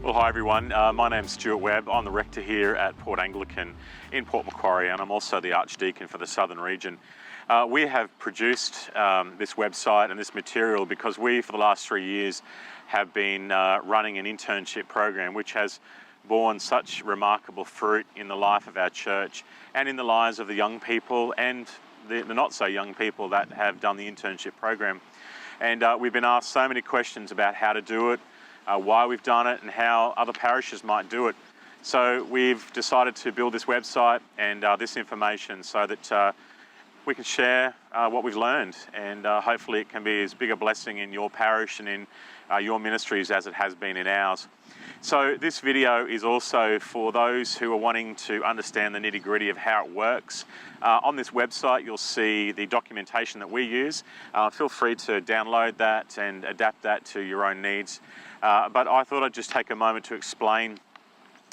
Well, hi everyone. My name's Stuart Webb. I'm the rector here at Port Anglican in Port Macquarie, and I'm also the Archdeacon for the Southern Region. We have produced this website and this material because we, for the last 3 years, have been running an internship program which has borne such remarkable fruit in the life of our church and in the lives of the young people and the not so young people that have done the internship program. And we've been asked so many questions about how to do it, why we've done it, and how other parishes might do it. So we've decided to build this website and this information so that we can share what we've learned, and hopefully it can be as big a blessing in your parish and in your ministries as it has been in ours. So this video is also for those who are wanting to understand the nitty-gritty of how it works. On this website you'll see the documentation that we use. Feel free to download that and adapt that to your own needs. But I thought I'd just take a moment to explain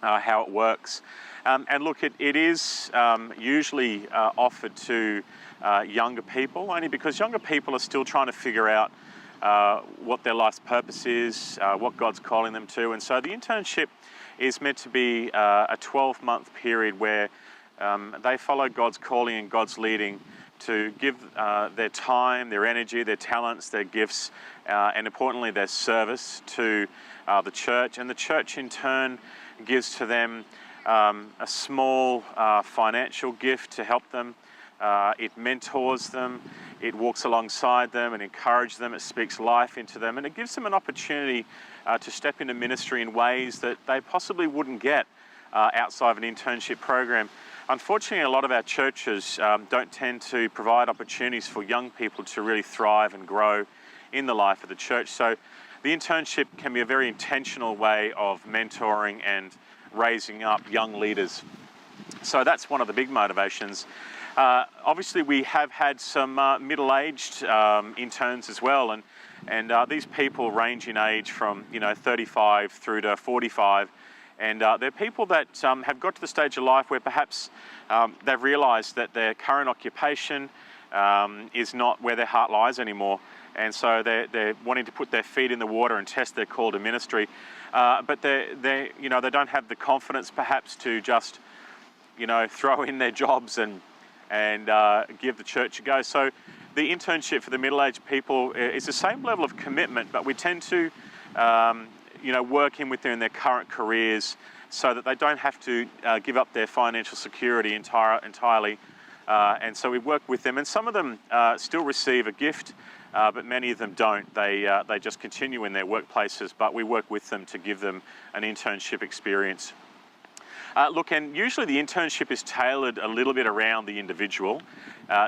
how it works. And look, it is usually offered to younger people, only because younger people are still trying to figure out what their life's purpose is, what God's calling them to. And so the internship is meant to be a 12-month period where they follow God's calling and God's leading to give their time, their energy, their talents, their gifts, and importantly their service to the church. And the church in turn gives to them a small financial gift to help them. It mentors them, it walks alongside them and encourages them, it speaks life into them, and it gives them an opportunity to step into ministry in ways that they possibly wouldn't get outside of an internship program. Unfortunately, a lot of our churches don't tend to provide opportunities for young people to really thrive and grow in the life of the church. So the internship can be a very intentional way of mentoring and raising up young leaders. So that's one of the big motivations. Obviously, we have had some middle-aged interns as well, and these people range in age from 35 through to 45, and they're people that have got to the stage of life where perhaps they've realised that their current occupation is not where their heart lies anymore, and so they're wanting to put their feet in the water and test their call to ministry, but they don't have the confidence perhaps to just throw in their jobs and give the church a go. So the internship for the middle-aged people is the same level of commitment, but we tend to work in with them in their current careers so that they don't have to give up their financial security entirely. And so we work with them, and some of them still receive a gift, but many of them don't. They just continue in their workplaces, but we work with them to give them an internship experience. Look, and usually the internship is tailored a little bit around the individual.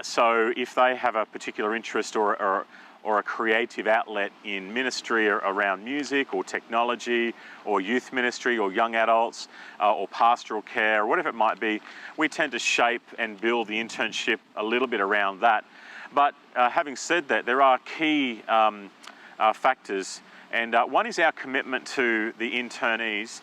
So if they have a particular interest or a creative outlet in ministry or around music or technology or youth ministry or young adults or pastoral care or whatever it might be, we tend to shape and build the internship a little bit around that. But having said that, there are key factors, and one is our commitment to the internees.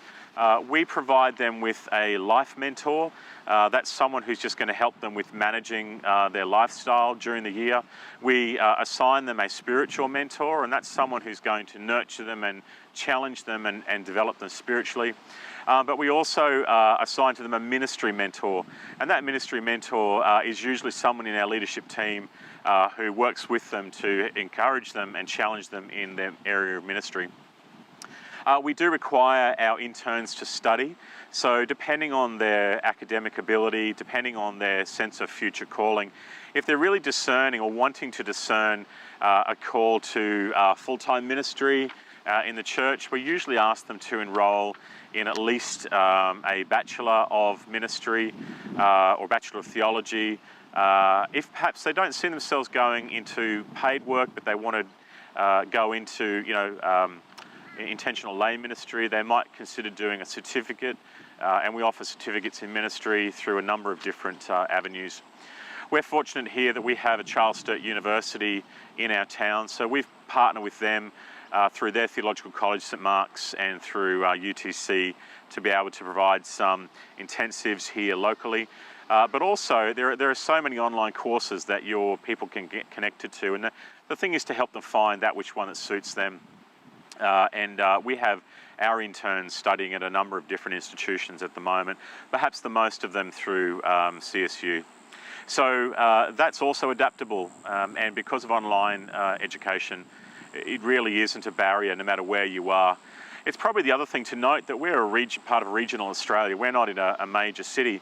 We provide them with a life mentor. That's someone who's just going to help them with managing their lifestyle during the year. We assign them a spiritual mentor, and that's someone who's going to nurture them and challenge them and develop them spiritually. But we also assign to them a ministry mentor, and that ministry mentor is usually someone in our leadership team who works with them to encourage them and challenge them in their area of ministry. We do require our interns to study, so depending on their academic ability, depending on their sense of future calling, if they're really discerning or wanting to discern a call to full-time ministry in the church, we usually ask them to enrol in at least a Bachelor of Ministry or Bachelor of Theology. If perhaps they don't see themselves going into paid work, but they want to go into, intentional lay ministry, they might consider doing a certificate, and we offer certificates in ministry through a number of different avenues. We're fortunate here that we have a Charles Sturt University in our town, so we've partnered with them through their Theological College, St Mark's, and through UTC to be able to provide some intensives here locally. But also there are so many online courses that your people can get connected to, and the thing is to help them find that which one that suits them. And we have our interns studying at a number of different institutions at the moment, perhaps the most of them through CSU. So that's also adaptable, and because of online education, it really isn't a barrier no matter where you are. It's probably the other thing to note that we're part of regional Australia. We're not in a major city,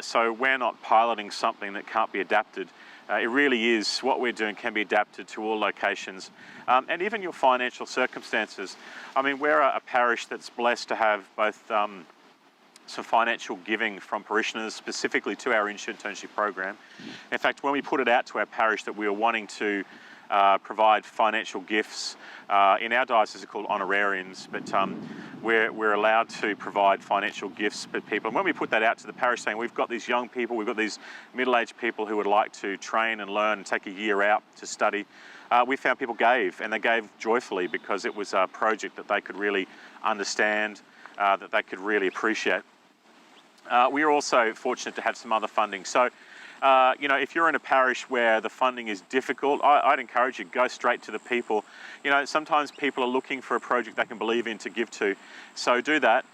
so we're not piloting something that can't be adapted. It really is, what we're doing can be adapted to all locations, and even your financial circumstances. I mean, we're a parish that's blessed to have both some financial giving from parishioners specifically to our internship program. In fact, when we put it out to our parish that we were wanting to provide financial gifts, in our diocese are called honorariums, but we're allowed to provide financial gifts for people. And when we put that out to the parish saying we've got these young people, we've got these middle-aged people who would like to train and learn and take a year out to study, we found people gave, and they gave joyfully because it was a project that they could really understand, that they could really appreciate. We are also fortunate to have some other funding. So, you know, if you're in a parish where the funding is difficult, I'd encourage you, go straight to the people. You know, sometimes people are looking for a project they can believe in to give to, so do that.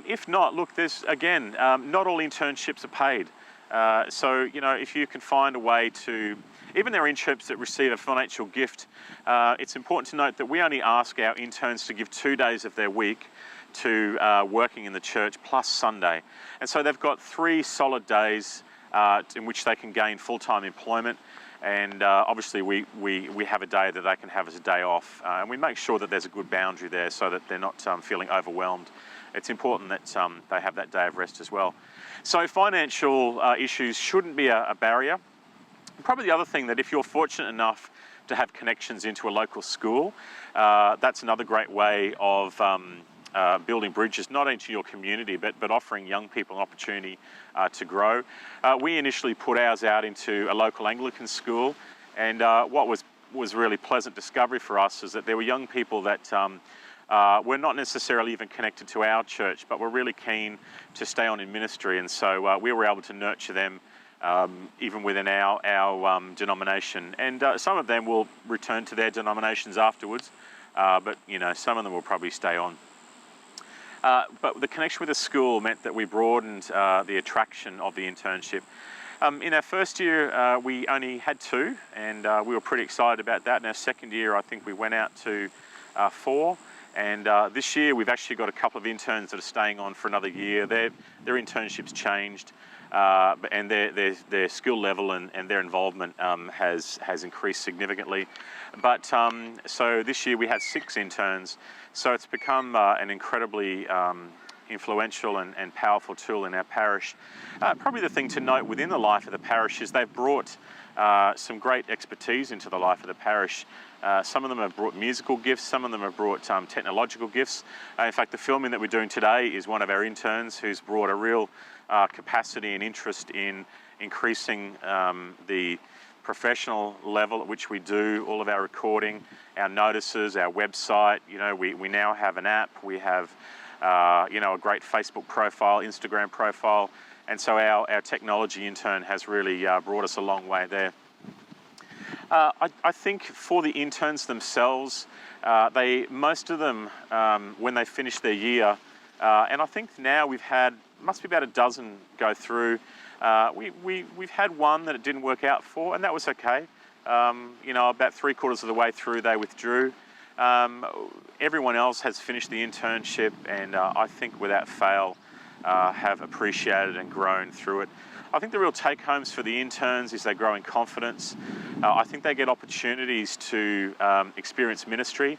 If not, look, there's, again, not all internships are paid. So, you know, if you can find a way to, even there are internships that receive a financial gift, it's important to note that we only ask our interns to give 2 days of their week to working in the church plus Sunday. And so they've got 3 solid days in which they can gain full-time employment, and obviously we have a day that they can have as a day off, and we make sure that there's a good boundary there so that they're not feeling overwhelmed. It's important that they have that day of rest as well. So financial issues shouldn't be a barrier. Probably the other thing, that if you're fortunate enough to have connections into a local school, that's another great way of building bridges, not only to your community, but offering young people an opportunity to grow. We initially put ours out into a local Anglican school, and what was really pleasant discovery for us is that there were young people that were not necessarily even connected to our church, but were really keen to stay on in ministry, and so we were able to nurture them even within our denomination. And some of them will return to their denominations afterwards, but you know, some of them will probably stay on. But the connection with the school meant that we broadened the attraction of the internship. In our first year, we only had 2, and we were pretty excited about that. In our second year, I think we went out to 4. And this year, we've actually got a couple of interns that are staying on for another year. Their internships changed, and their skill level and their involvement has increased significantly. But so this year we had 6 interns. So it's become an incredibly influential and powerful tool in our parish. Probably the thing to note within the life of the parish is they've brought some great expertise into the life of the parish. Some of them have brought musical gifts, some of them have brought technological gifts. In fact, the filming that we're doing today is one of our interns who's brought a real capacity and interest in increasing the professional level at which we do all of our recording, our notices, our website. You know, we now have an app, we have you know, a great Facebook profile, Instagram profile, and so our technology intern has really brought us a long way there. I think for the interns themselves, most of them, when they finish their year, and I think now we've had, must be about a dozen go through. We've had one that it didn't work out for, and that was okay. You know, about 3/4 of the way through, they withdrew. Everyone else has finished the internship, and I think without fail have appreciated and grown through it. I think the real take-homes for the interns is they grow in confidence. I think they get opportunities to experience ministry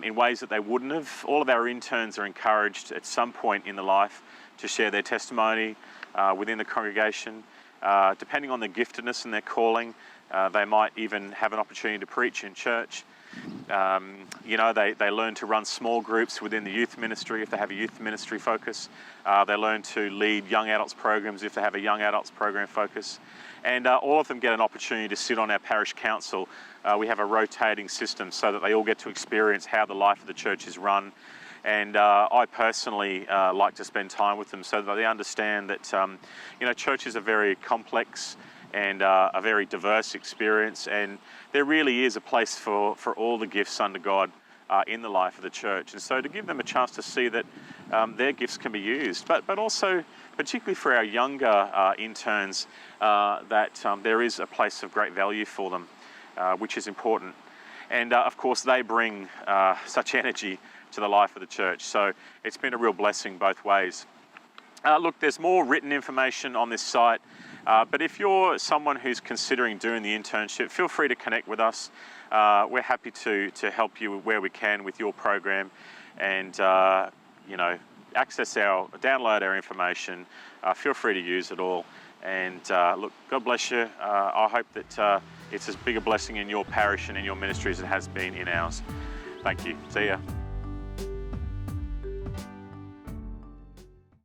in ways that they wouldn't have. All of our interns are encouraged at some point in their life to share their testimony within the congregation. Depending on their giftedness and their calling, they might even have an opportunity to preach in church. You know, they learn to run small groups within the youth ministry if they have a youth ministry focus. They learn to lead young adults programs if they have a young adults program focus. And all of them get an opportunity to sit on our parish council. We have a rotating system so that they all get to experience how the life of the church is run. And I personally like to spend time with them so that they understand that you know, church is a very complex and a very diverse experience, and there really is a place for all the gifts under God in the life of the church. And so to give them a chance to see that their gifts can be used, but also particularly for our younger interns, that there is a place of great value for them, which is important. And of course they bring such energy to the life of the church. So it's been a real blessing both ways. Look, there's more written information on this site, but if you're someone who's considering doing the internship, feel free to connect with us. We're happy to help you where we can with your program, and you know, download our information. Feel free to use it all. And look, God bless you. I hope that it's as big a blessing in your parish and in your ministry as it has been in ours. Thank you. See ya.